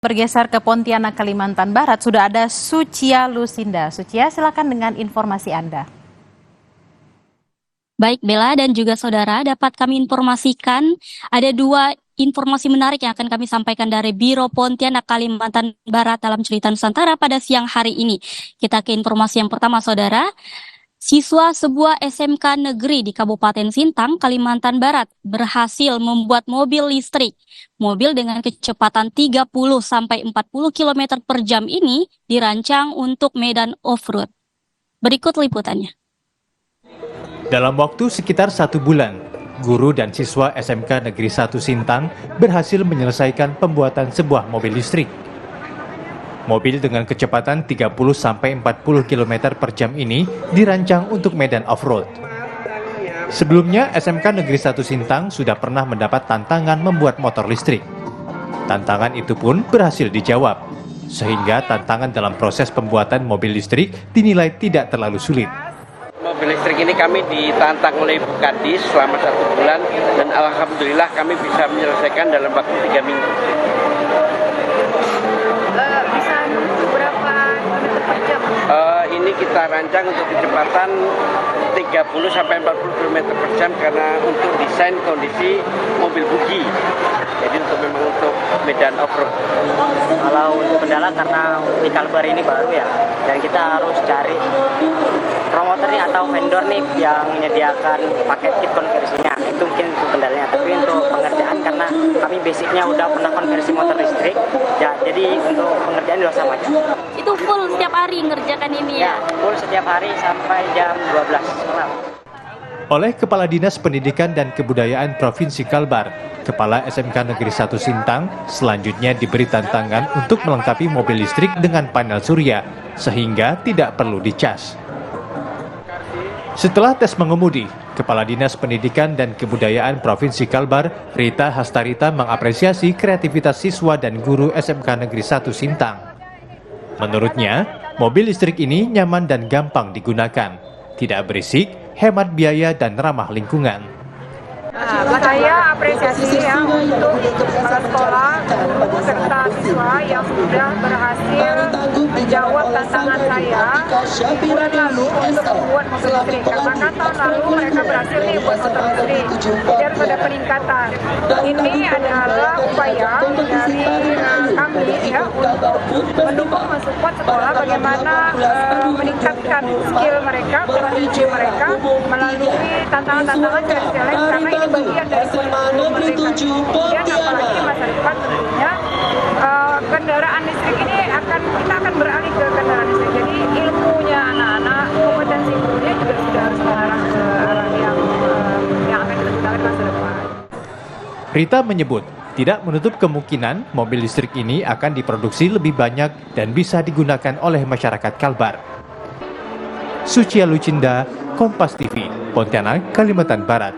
Bergeser ke Pontianak, Kalimantan Barat, sudah ada Sucia Lucinda. Sucia, silakan dengan informasi Anda. Baik Bella dan juga saudara, dapat kami informasikan ada dua informasi menarik yang akan kami sampaikan dari Biro Pontianak Kalimantan Barat dalam Cerita Nusantara pada siang hari ini. Kita ke informasi yang pertama saudara. Siswa sebuah SMK negeri di Kabupaten Sintang, Kalimantan Barat berhasil membuat mobil listrik. Mobil dengan kecepatan 30-40 km per jam ini dirancang untuk medan off-road. Berikut liputannya. Dalam waktu sekitar 1 bulan, guru dan siswa SMK Negeri 1 Sintang berhasil menyelesaikan pembuatan sebuah mobil listrik. Mobil dengan kecepatan 30-40 km per jam ini dirancang untuk medan off-road. Sebelumnya, SMK Negeri 1 Sintang sudah pernah mendapat tantangan membuat motor listrik. Tantangan itu pun berhasil dijawab, sehingga tantangan dalam proses pembuatan mobil listrik dinilai tidak terlalu sulit. Mobil listrik ini kami ditantang oleh Bu Kadis selama 1 bulan dan alhamdulillah kami bisa menyelesaikan dalam waktu 3 minggu. Bisa berapa kilometer per jam? Ini kita rancang untuk kecepatan 30-40 km per jam karena untuk desain kondisi mobil bugi. Jadi memang untuk medan off-road. Kalau untuk kendala karena di Kalbar ini baru ya, dan kita harus cari promotor nih atau vendor nih yang menyediakan paket kit konversinya. Itu mungkin untuk kendalanya. Tapi untuk pengerjaan karena kami basicnya udah pernah konversi motor listrik, ya jadi untuk pengerjaan udah sama aja. Itu full setiap hari ngerjakan ini ya? Full setiap hari sampai jam 12 malam. Oleh Kepala Dinas Pendidikan dan Kebudayaan Provinsi Kalbar, Kepala SMK Negeri 1 Sintang selanjutnya diberi tantangan untuk melengkapi mobil listrik dengan panel surya, sehingga tidak perlu dicas. Setelah tes mengemudi, Kepala Dinas Pendidikan dan Kebudayaan Provinsi Kalbar, Rita Hastarita mengapresiasi kreativitas siswa dan guru SMK Negeri 1 Sintang. Menurutnya, mobil listrik ini nyaman dan gampang digunakan, tidak berisik, hemat biaya dan ramah lingkungan. Saya apresiasi ya untuk sekolah, guru serta siswa yang sudah berhasil menjawab tantangan saya bulan lalu untuk membuat mobil listrik. Karena kan tahun lalu mereka berhasil nih buat motor listrik, jadi harus ada peningkatan. Ini adalah upaya dari kami ya untuk mendukung mensupport sekolah bagaimana meningkatkan skill mereka, kompetensi mereka melalui tantangan-tantangan challenge karena ini bagian dari kurikulum mereka. Kemudian apalagi masa depan tentunya kendaraan listrik ini kita akan beralih ke kendaraan listrik. Jadi ilmunya anak-anak, kompetensi gurunya juga sudah harus mengarah ke arah yang akan kita gunakan masa depan. Rita menyebut tidak menutup kemungkinan mobil listrik ini akan diproduksi lebih banyak dan bisa digunakan oleh masyarakat Kalbar. Sucia Lucinda, Kompas TV, Pontianak, Kalimantan Barat.